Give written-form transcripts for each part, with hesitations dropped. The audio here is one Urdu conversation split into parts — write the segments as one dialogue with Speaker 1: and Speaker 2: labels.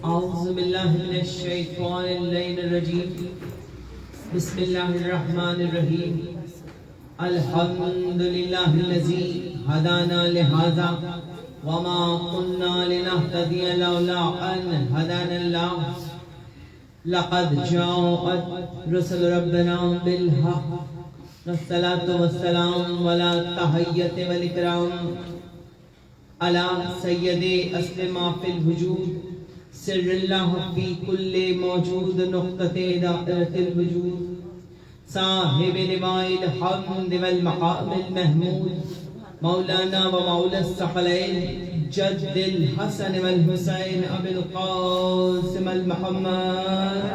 Speaker 1: أعوذ بالله من الشيطان اللعين الرجيم بسم الله الرحمن الرحيم الحمد لله الذي هدانا لهذا وما كنا لنهتدي لولا أن هدانا الله لقد جاءت رسل ربنا بالحق والصلاة والسلام ولا تحية والإكرام على سيد أصل ما في الوجود سر الله في كل موجود نقطة دائرة الوجود صاحب لواء الحمد والمقام المحمود مولانا ومولى الثقلين جد الحسن والحسين أبي القاسم المحمد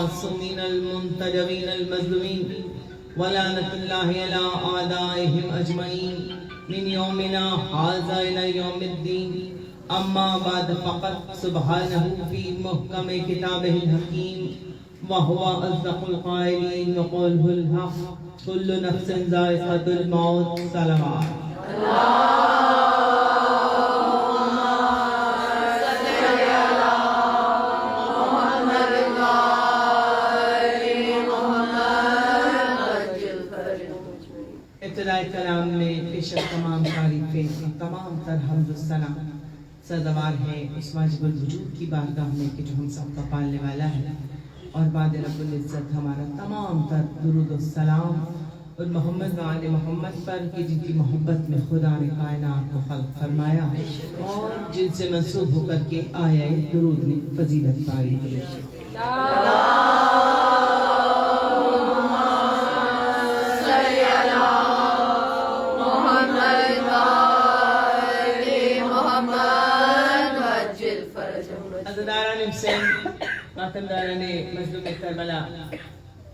Speaker 1: المعصومين المنتجبين المظلومين ولعنة الله على أعدائهم أجمعين من يومنا هذا إلى يوم الدين أما بعد فقط سبحانه في محكم كتابه الحكيم وهو أصدق القائلين وقوله الحق كل نفس ذائقة الموت صلوات ابتدائی کلام میں پیشک تمام تعریفیں تمام تر حمد و ثنا سزاوار ہے اس واجب الوجود کی بارگاہ میں کہ جو ہم سب کا پالنے والا ہے اور بعد رب العزت ہمارا تمام تر درود و سلام اور محمد و آل محمد پر کہ جن کی محبت میں خدا نے کائنات کو خلق فرمایا اور جن سے منسوب ہو کر کے آیا درود نے فضیلت پائی ہے ماتمداران مظلوم کربلا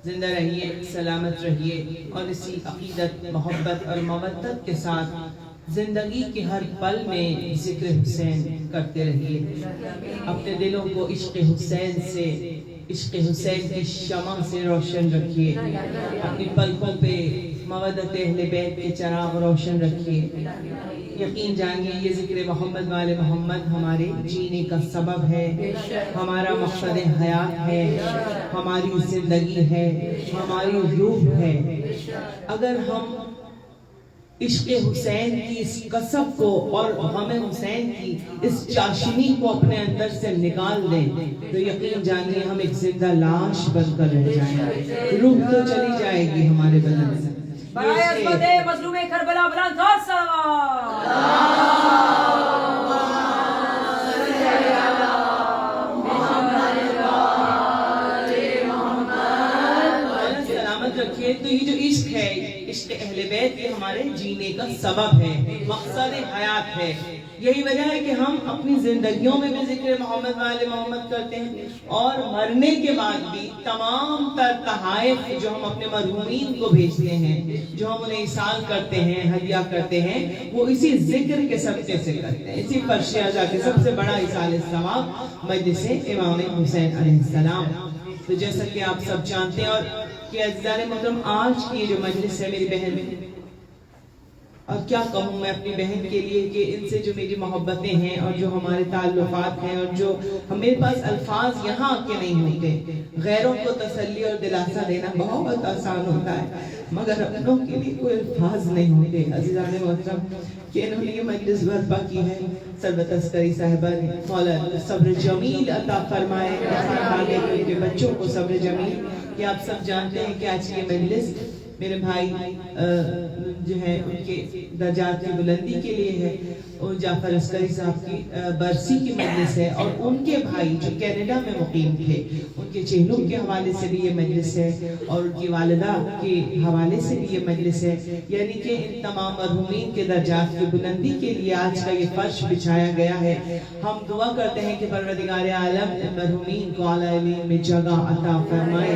Speaker 1: زندہ رہیے سلامت رہیے اور اسی عقیدت محبت اور مودت کے ساتھ زندگی کے ہر پل میں ذکر حسین کرتے رہیے اپنے دلوں کو عشق حسین کی شمع سے روشن رکھیے اپنی پلکوں پہ مودت اہل بیت کے چراغ روشن رکھیے یقین جانیے یہ ذکر محمد والے محمد ہمارے جینے کا سبب ہے ہمارا مقصد حیات ہے ہماری زندگی ہے ہماری روح ہے اگر ہم عشق حسین کی اس کسب کو اور غم حسین کی اس چاشنی کو اپنے اندر سے نکال دیں تو یقین جانیے ہم ایک زندہ لاش بن کر رہ جائیں گے روح تو چلی جائے گی ہمارے بدن سے
Speaker 2: برائے عظمت مظلوم کربلا بلند
Speaker 1: سلامت رکھیے تو یہ جو عشق ہے عشق اہل بیت یہ ہمارے جینے کا سبب ہے مقصد حیات ہے یہی وجہ ہے کہ ہم اپنی زندگیوں میں بھی ذکر محمد والے محمد کرتے ہیں اور مرنے کے بعد بھی تمام تر تحائف جو ہم اپنے مرحومین کو بھیجتے ہیں جو ہم انہیں ایصال کرتے ہیں ہدیہ کرتے ہیں وہ اسی ذکر کے صدقے سے کرتے ہیں اسی فرش اعزا کے سب سے بڑا ایصال ثواب مجلس امام حسین علیہ السلام تو جیسا کہ آپ سب جانتے ہیں اور کہ عزیزان محترم آج کی جو مجلس ہے میری بہن اور کیا کہوں میں اپنی بہن کے لیے کہ ان سے جو میری محبتیں ہیں اور جو ہمارے تعلقات ہیں اور جو میرے پاس الفاظ یہاں کے نہیں ہوتے غیروں کو تسلی اور دلاسا دینا بہت آسان ہوتا ہے مگر اپنوں کے لیے کوئی الفاظ نہیں ہوتے عزیزان محترم کہ انہوں نے یہ مجلس برپا کی ہے سربت عسکری صاحبہ نے مولا صبر جمیل عطا فرمائے آگے ان کے بچوں کو صبر جمیل کہ آپ سب جانتے ہیں کہ آج یہ مجلس میرے بھائی جو ہے ان کے درجات کی بلندی کے لیے ہے اور جعفر عسکری صاحب کی برسی کی مجلس ہے اور ان کے بھائی جو کینیڈا میں مقیم تھے ان کے چہلوں کے حوالے سے بھی یہ مجلس ہے اور ان کی والدہ کے حوالے سے بھی یہ مجلس ہے یعنی کہ ان تمام مرحومین کے درجات کی بلندی کے لیے آج کا یہ فرش بچھایا گیا ہے ہم دعا کرتے ہیں کہ پروردگار عالم مرحومین کو اعلیٰ علم میں جگہ عطا فرمائے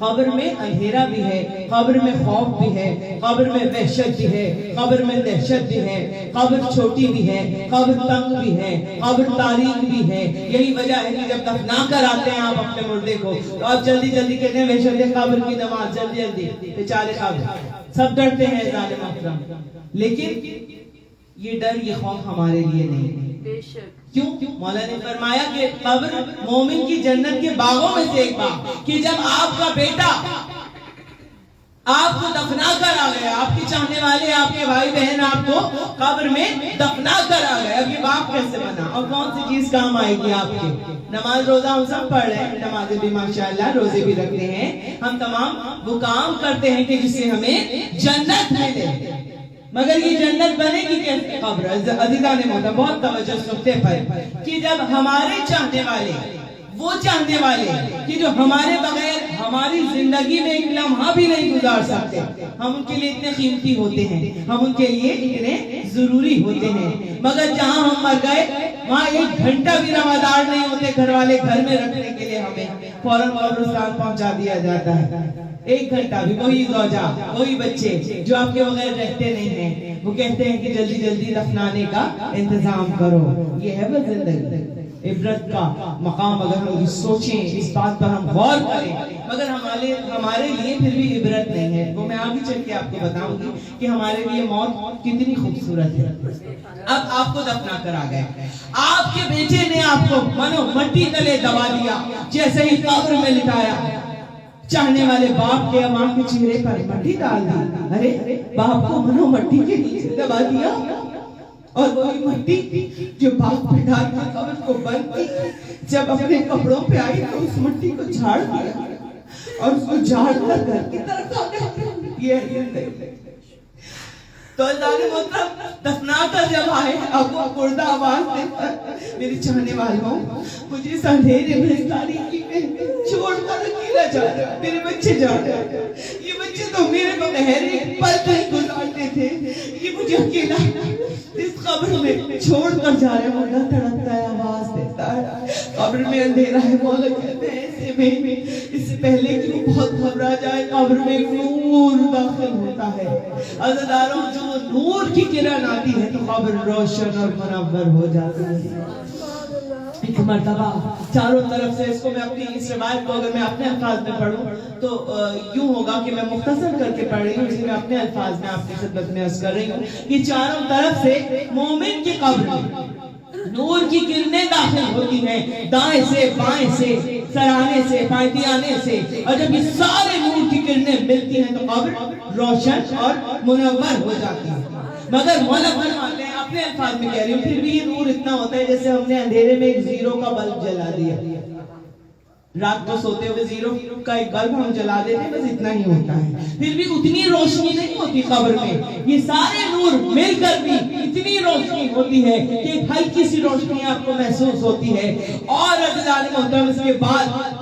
Speaker 1: قبر میں اندھیرا بھی ہے، قبر میں خوف بھی ہے، قبر میں وحشت بھی ہے، قبر میں دہشت بھی ہے، قبر چھوٹی بھی ہے، قبر تنگ بھی ہے، قبر تاریک بھی ہے. یہی وجہ ہے کہ جب دفنا کر آتے ہیں آپ اپنے مردے کو تو آپ جلدی جلدی کہتے ہیں وحشت قبر کی نماز، جلدی جلدی بیچارے قبر. سب ڈرتے ہیں اذان محترم، لیکن یہ ڈر یہ خوف ہمارے لیے نہیں. کیوں؟ مولا نے فرمایا کہ قبر مومن کی جنت کے باغوں میں سے ایک باغ، کہ جب آپ کا بیٹا آپ کو دفنا کر آ گیا، آپ کے چاہنے والے، آپ کے بھائی بہن آپ کو قبر میں دفنا کر آ گئے، اب یہ باغ کیسے بنا اور کون سی چیز کام آئے گی آپ کے؟ نماز روزہ ہم سب پڑھ رہے ہیں، نمازیں بھی ماشاءاللہ، روزے بھی رکھ رہے ہیں، ہم تمام وہ کام کرتے ہیں کہ جس سے ہمیں جنت ملے. مگر یہ جنت بنے گی کیسے؟ قبر. عزیزان محترم بہت توجہ نقطے پر، کہ جب ہمارے چاہنے والے، وہ چاہنے والے کہ جو ہمارے بغیر ہماری زندگی میں ایک لمحہ بھی نہیں گزار سکتے، ہم ان کے لیے اتنے قیمتی ہوتے ہیں، ہم ان کے لیے اتنے ضروری ہوتے ہیں، مگر جہاں ہم مر گئے وہاں ایک گھنٹہ بھی روادار نہیں ہوتے، گھر والے گھر میں رکھنے کے لیے ہمیں فوراً قبرستان پہنچا دیا جاتا ہے. ایک گھنٹہ بھی وہی زوجہ، وہی بچے جو آپ کے بغیر رہتے نہیں ہیں، وہ کہتے ہیں کہ جلدی جلدی دفنانے کا انتظام کرو. یہ ہے وہ زندگی. عبرت کا مقام اگر ہم سوچیں، اس بات پر ہم غور کریں، مگر ہمارے لیے پھر بھی عبرت نہیں ہے. وہ میں آگے چل کے آپ کو بتاؤں گی کہ ہمارے لیے موت کتنی خوبصورت ہے. اب آپ کو دفنا کر آ گئے، آپ کے بیٹے نے آپ کو منو مٹی تلے دبا دیا، جیسے ہی قبر میں لٹایا، چاہنے والے باپ کے ماں کے چہرے پر مٹی ڈال دی. ارے باپ کو منو مٹی کے نیچے دبا دیا، اور وہی مٹی جو باپ پہ ڈال کے قبر کو بند کی، جب اپنے کپڑوں پہ آئی تو اس مٹی کو جھاڑ دیا اور اس کو جھاڑ کر گھر کی طرف آگے. تو اللہ نے محترم دفنا کر جب آئے، اب وہ مردہ آواز دیتا، میرے چاہنے والوں مجھے اس اندھیرے میں تاریکی میں چھوڑ کر اکیلا جا رہا ہے، میرے بچے جا رہے ہیں، یہ بچے تو میرے بغیر ایک پل نہیں گزارتے تھے، یہ مجھے اکیلا اس قبر میں چھوڑ کر جا رہے ہیں. مردہ تڑپتا ہے، آواز دیتا ہے، قبر میں اندھیرا ہے. مولا کہتے ہیں ایسے میں اس سے پہلے کہ وہ بہت گھبرا جائے، قبر میں نور داخل ہوتا ہے. عزیزانو جو نور کی کرن آتی ہے تو قبر روشن اور منور ہو جاتی ہے. ایک مرتبہ چاروں طرف سے، اس کو میں اپنی اس روایت کو اگر میں اپنے الفاظ میں پڑھوں تو یوں ہوگا کہ میں مختصر کر کے پڑھ رہی ہوں، اسے میں اپنے الفاظ میں آپ کی خدمت میں عرض کر رہی ہوں کہ چاروں طرف سے مومن کی قبر میں نور کی کرنیں داخل ہوتی ہیں، دائیں سے بائیں سے، سرانے سے پائتیانے سے، اور جب یہ سارے نور کی کرنیں ملتی ہیں تو قبر روشن اور منور ہو جاتی ہے. مگر مولا فرماتے ہیں، اپنے الفاظ میں کہہ رہی ہوں، پھر بھی یہ نور اتنا ہوتا ہے جیسے ہم نے اندھیرے میں ایک زیرو کا بلب جلا دیا. رات کو سوتے ہوئے زیرو کا ایک بلب ہم جلا دیتے ہیں، بس اتنا ہی ہوتا ہے، پھر بھی اتنی روشنی نہیں ہوتی قبر میں. یہ سارے نور مل کر بھی اتنی روشنی ہوتی ہے کہ ایک ہلکی سی روشنی آپ کو محسوس ہوتی ہے. اور عزیزان محترم اس کے بعد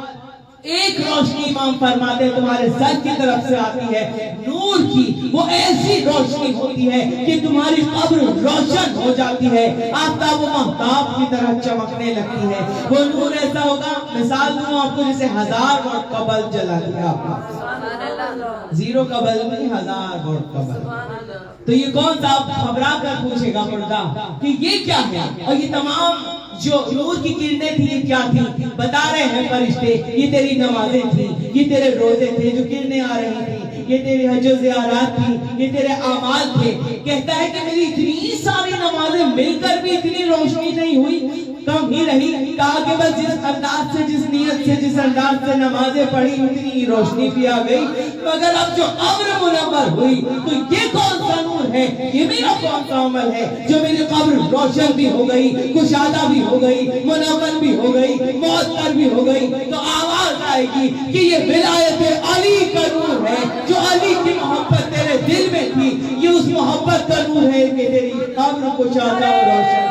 Speaker 1: ایک روشنی امام فرماتے ہیں تمہارے سر کی طرف سے آتی ہے، نور کی وہ ایسی روشنی ہوتی ہے کہ تمہاری قبر روشن ہو جاتی ہے، آفتاب و مہتاب کی طرح چمکنے لگتی ہے. وہ نور ایسا ہوگا، مثال دوں آپ کو، جیسے 1000 واٹ کا بلب جلا دیا آپ کو، زیرو کا بلب نہیں، 1000 واٹ کا بلب. تو یہ کون سا آپ گھبرا کر پوچھے گا مردہ کہ یہ کیا ہے؟ اور یہ تمام جو نور کی کرنیں تھی یہ کیا تھی؟ بتا رہے ہیں فرشتے، یہ تیری نمازیں تھی، یہ تیرے روزے تھے جو کرنیں آ رہی تھی، یہ تیری حج و زیارات تھی، یہ تیرے اعمال تھے. کہتا ہے کہ میری اتنی ساری نمازیں مل کر بھی اتنی روشنی نہیں ہوئی، کم ہی رہی. کہا کہ بس جس انداز سے، جس نیت سے، جس انداز سے نمازیں پڑھی اتنی روشنی بھی آ گئی. مگر اب جو قبر منور ہوئی تو یہ کون سا نور ہے؟ یہ میرا کون سا عمل ہے جو میری قبر روشن بھی ہو گئی، کشادہ بھی ہو گئی، منور بھی ہو گئی، معطر بھی ہو گئی. تو آواز آئے گی کہ یہ ولایت علی کا نور ہے، جو علی کی محبت تیرے دل میں تھی، یہ اس محبت کا نور ہے کہ تیری قبر کو کشادہ اور روشن.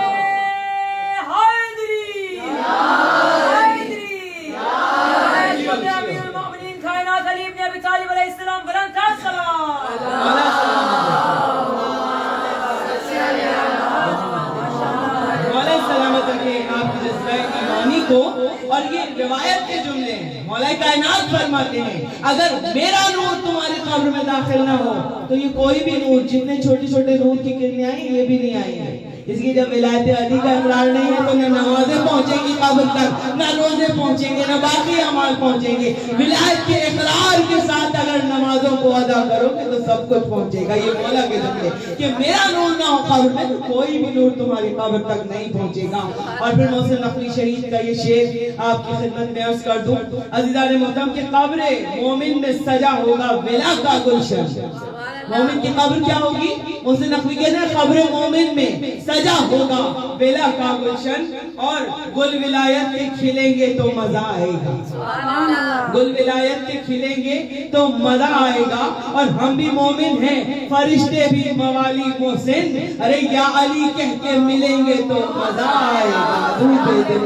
Speaker 1: کو اور یہ روایت کے جملے ہیں. مولا کائنات فرماتے ہیں اگر میرا نور تمہاری قبر میں داخل نہ ہو تو یہ کوئی بھی نور، جتنے چھوٹے چھوٹے نور کی کرنیں آئیں یہ بھی نہیں آئیں گے. اس کی جب ولایت علی کا اقرار نہیں ہے تو نہ نمازیں پہنچیں گی قبر تک، نہ روزے پہنچیں گے، نہ باقی اعمال پہنچیں گے. ولایت کے اقرار کے ساتھ اگر نمازوں کو ادا کرو گے تو سب کچھ پہنچے گا. یہ مولا کے جملے کہ میرا نور نہ ہو قبر میں تو کوئی بھی نور تمہاری قبر تک نہیں پہنچے گا. اور پھر محسن نقوی شہید کا یہ شعر آپ کی خدمت میں عرض کر دوں. عزیزان محترم کہ قبر مومن میں سجا ہوگا ولا کا گلشن. مومن کی قبر کیا ہوگی؟ محسن نقوی کہتے ہیں قبر مومن میں سجا ہوگا ولا کا گلشن، اور گل ولایت کے کھلیں گے تو مزہ آئے گا. گل ولایت کے کھلیں گے تو مزہ آئے گا. اور ہم بھی مومن ہیں، فرشتے بھی موالی محسن، ارے یا علی کہہ کے ملیں گے تو مزہ آئے گا. درود دل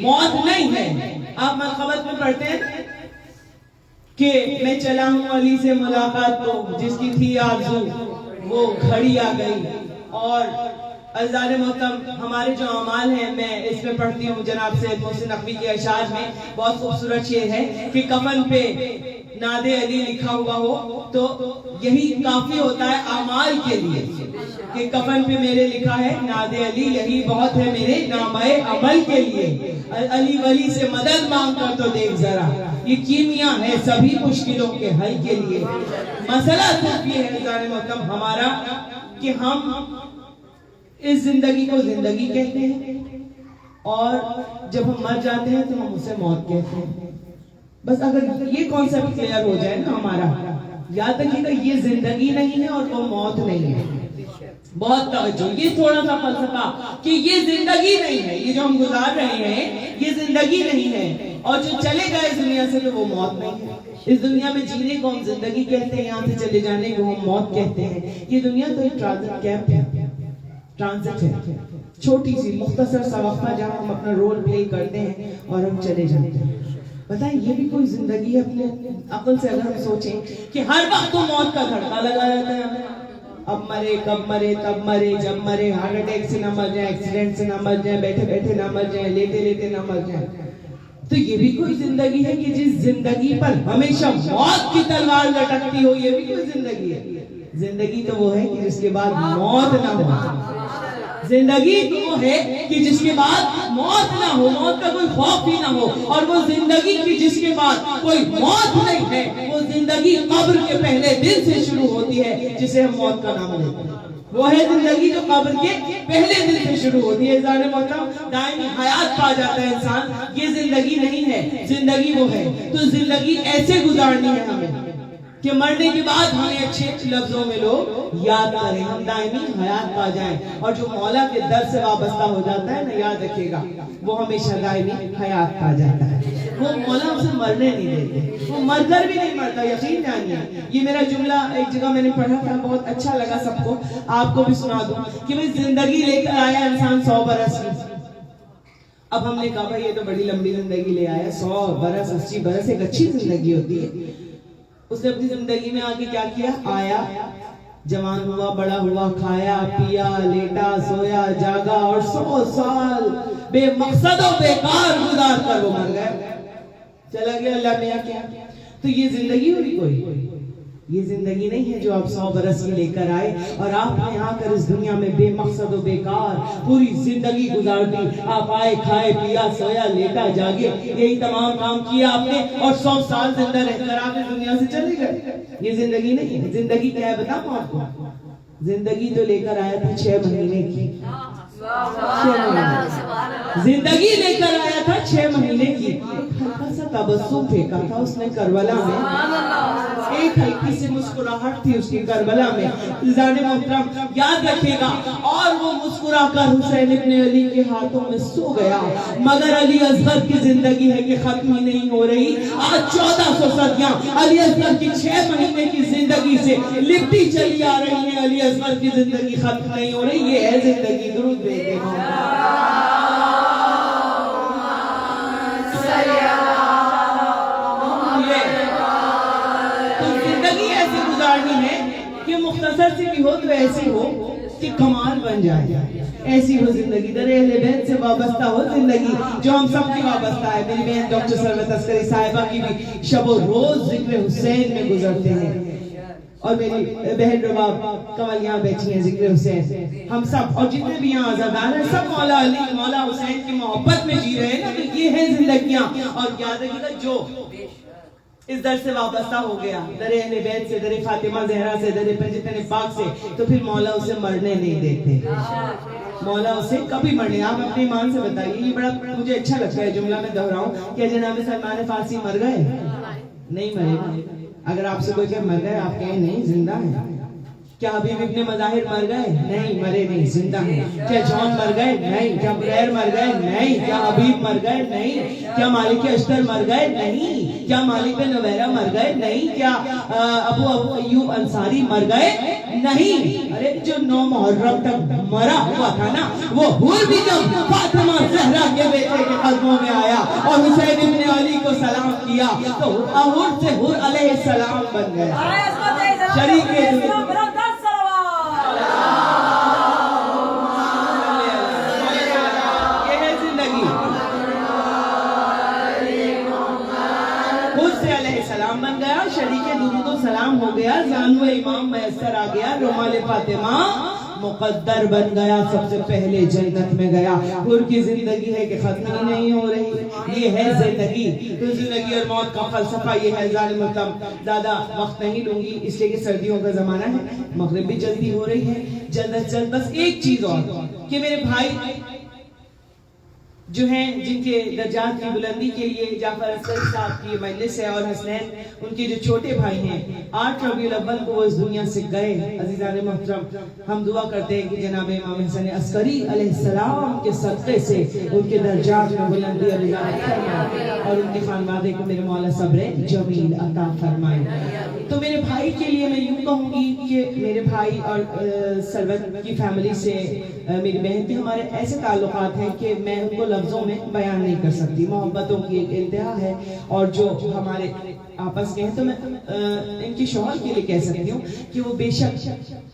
Speaker 1: موت نہیں ہے. آپ منقبت میں پڑھتے ہیں کہ میں چلا ہوں علی سے ملاقات کو، جس کی تھی آرزو وہ گھڑی آ گئی. اور عزیزان محترم ہمارے جو اعمال ہیں میں اس میں پڑھتی ہوں جناب سید محسن نقوی کے اشعار میں بہت خوبصورت شعر ہے کہ کفن پہ ناد علی لکھا ہوا ہو تو یہی کافی ہوتا ہے اعمال کے لیے کہ کفن پہ میرے لکھا ہے ناد علی، یہی بہت ہے میرے نامۂ عمل کے لیے. علی ولی سے مدد مانگ کر تو دیکھ ذرا، یہ کیمیا ہے سبھی مشکلوں کے حل کے لیے. مسئلہ صرف یہ ہے عزیزان محترم ہمارا کہ ہم اس زندگی کو زندگی کہتے ہیں اور جب ہم مر جاتے ہیں تو ہم اسے موت کہتے ہیں. بس اگر یہ کانسیپٹ کلیئر ہو جائے نا ہمارا، یاد رکھیے گا یہ زندگی نہیں ہے اور وہ موت نہیں ہے. بہت توجہ، یہ تھوڑا سا فلسفہ کہ یہ زندگی نہیں ہے، یہ جو ہم گزار رہے ہیں یہ زندگی نہیں ہے، اور جو چلے گئے اس دنیا سے تو وہ موت نہیں ہے. اس دنیا میں جینے کو ہم زندگی کہتے ہیں، یہاں سے چلے جانے کو ہم موت کہتے ہیں. یہ دنیا تو ایک ٹرانزٹ کیمپ ہے، ٹرانزٹ ہے، چھوٹی سی مختصر سا وقفہ جہاں ہم اپنا رول پلے کرتے ہیں اور ہم چلے جاتے ہیں. بتائیں یہ بھی کوئی زندگی ہے؟ اپنے عقل سے اگر ہم سوچیں کہ ہر وقت تو موت کا دھڑکا لگا رہتا ہے ہمیں، اب مرے کب مرے تب مرے جب مرے، ہارٹ اٹیک سے نہ مر جائیں، ایکسیڈنٹ سے نہ مر جائیں، بیٹھے بیٹھے نہ مر جائیں، لیتے لیتے نہ مر جائیں. تو یہ بھی کوئی زندگی ہے کہ جس زندگی پر ہمیشہ موت کی تلوار لٹکتی ہو؟ یہ بھی کوئی زندگی ہے؟ زندگی تو وہ ہے کہ جس کے بعد موت نہ ہو. زندگی تو وہ ہے کہ جس کے بعد موت نہ ہو، موت کا کوئی خوف ہی نہ ہو. اور وہ زندگی کی جس کے بعد کوئی موت نہیں ہے، وہ زندگی قبر کے پہلے دن سے شروع ہوتی ہے جسے ہم موت کا نام لیتے ہیں. وہ ہے زندگی جو قبر کے پہلے دن سے شروع ہوتی ہے. ظاہر محترم دائمی حیات پا جاتا ہے انسان. یہ زندگی نہیں ہے، زندگی وہ ہے. تو زندگی ایسے گزارنی ہے ہمیں کہ مرنے کے بعد ہمیں اچھے لفظوں میں لوگ یاد کریں، ہم دائمی حیات پا جائیں. اور جو مولا کے در سے وابستہ ہو جاتا ہے نا، یاد رکھیے گا وہ ہمیشہ دائمی حیات پا جاتا ہے. وہ مولا ہم سے مرنے نہیں دیتے، وہ مر کر بھی نہیں مرتا، یقین جانیے. یہ میرا جملہ ایک جگہ میں نے پڑھا تھا، بہت اچھا لگا سب کو، آپ کو بھی سنا دوں کہ بھئی زندگی لے کر آیا انسان 100 برس کی. اب ہم نے کہا بھئی یہ تو بڑی لمبی زندگی لے آیا، 100 برس 80 برس ایک اچھی زندگی ہوتی ہے. اس نے اپنی زندگی میں آگے کیا کیا؟ آیا، جوان ہوا، بڑا ہوا، کھایا پیا، لیٹا سویا جاگا، اور 100 سال بے مقصد و بیکار گزار کر وہ مر گئے، چلا گیا اللہ میاں کیا. تو یہ زندگی ہوئی کوئی؟ یہ زندگی نہیں ہے جو آپ 100 برس کی لے کر آئے اور آپ نے آ کر اس دنیا میں بے مقصد و بیکار پوری زندگی گزار دی. آپ آئے، کھائے پیا، سویا لیٹا جاگے، یہی تمام کام کیا آپ نے، اور 100 سال زندہ رہ کر آپ اس دنیا سے چلے گئے. یہ زندگی نہیں ہے. زندگی کیا ہے بتاؤں آپ کو؟ زندگی تو لے کر آیا تھا 6 مہینے کی. زندگی لے کر آیا تھا 6 مہینے کی. ہلکا سا تبسم پھینکا تھا اس نے کربلا میں، ایک ہلکی سی مسکراہٹ تھی اس کی کربلا میں. عزیزان محترم یاد رکھے گا، اور وہ مسکرا کر حسین ابن علی کے ہاتھوں میں سو گیا. مگر علی اصغر کی زندگی ہے کہ ختم ہی نہیں ہو رہی. آج 1400 صدیاں علی اصغر کی 6 مہینے کی زندگی سے لپٹی چلی آ رہی ہیں. علی اصغر کی زندگی ختم نہیں ہو رہی. یہ ہے زندگی. درود بھیجیں مختصر سی بھی ہو تو ایسی ہو کہ کمال بن جائے. ایسی ہو زندگی در اہل بیت سے وابستہ ہو زندگی جو ہم سب کی وابستہ ہے. میری بہن ڈاکٹر ثروت عسکری صاحبہ کی بھی شب و روز ذکر حسین میں گزرتے ہیں, اور میری بہن رباب کمل یہاں بیٹھی ہیں ذکر حسین. ہم سب اور جتنے بھی یہاں آزادار ہیں سب مولا علی مولا حسین کی محبت میں جی رہے ہیں نا. تو یہ ہیں زندگیاں. اور یاد رکھیے جو اس در سے وابستہ ہو گیا, در اہل بیت سے, در فاطمہ زہرا سے, در پنجتن پاک سے, تو پھر مولا اسے مرنے نہیں دیتے. مولا اسے کبھی مرنے. آپ اپنے ایمان سے بتائیے, یہ بڑا مجھے اچھا لگتا ہے جملہ میں دہراؤں, کہ جناب سلمان فارسی مر گئے؟ نہیں مرے. اگر آپ سے کوئی کہ مر گئے, آپ کہیں نہیں زندہ ہے. کیا حبیب ابن مظاہر مر گئے؟ نہیں مرے نہیں, زندہ ہیں. کیا جون مر گئے؟ نہیں. کیا بریر مر گئے؟ نہیں. کیا حبیب مر گئے؟ نہیں. کیا مالک اشتر مر گئے؟ نہیں. کیا مالک نویرہ مر گئے؟ نہیں. کیا ابو ایوب انصاری مر گئے؟ نہیں. ارے جو 9 محرم تک مرا ہوا تھا نا, وہ حور بھی جب فاطمہ زہرا کے بیٹے کے قدموں میں آیا اور حسین ابن علی کو سلام کیا تو حور سے حور علیہ السلام بن گیا. شریک بن گیا, شریک درود و سلام ہو گیا, زانو امام میسر آ گیا, رومال فاطمہ مقدر بن گیا, سب سے پہلے جنت میں گیا. حور کی زندگی ہے کہ ختم ہی نہیں ہو رہی. یہ ہے زندگی. تو زندگی اور موت کا فلسفہ یہ ہے. ظالم زیادہ وقت نہیں لوں گی اس لیے کہ سردیوں کا زمانہ ہے, مغرب بھی جلدی ہو رہی ہے. جلد جلد بس ایک چیز اور کہ میرے بھائی جو ہیں جن کے درجات کی بلندی کے لیے جعفر عسکری صاحب کی مجلس ہے, اور حسنین ان کے جو چھوٹے بھائی ہیں, 8 ربیع الاول کو وہ اس دنیا سے گئے. عزیزان محترم, ہم دعا کرتے ہیں کہ جناب امام حسین عسکری علیہ السلام کے صدقے سے ان کے درجات میں بلندی اور رضایت فرمائے, اور ان کے خانوادے کو میرے مولا صبر جمیل عطا فرمائے. تو میرے بھائی کے لیے میں یوں کہوں گی کہ میرے بھائی اور سروت کی فیملی سے میری بہن کے ہمارے ایسے تعلقات ہیں کہ میں ان کو لفظوں میں بیان نہیں کر سکتی. محبتوں کی ایک انتہا ہے, اور جو ہمارے آپس کے ہیں تو میں ان کے شوہر کے لیے کہہ سکتی ہوں کہ وہ بے شک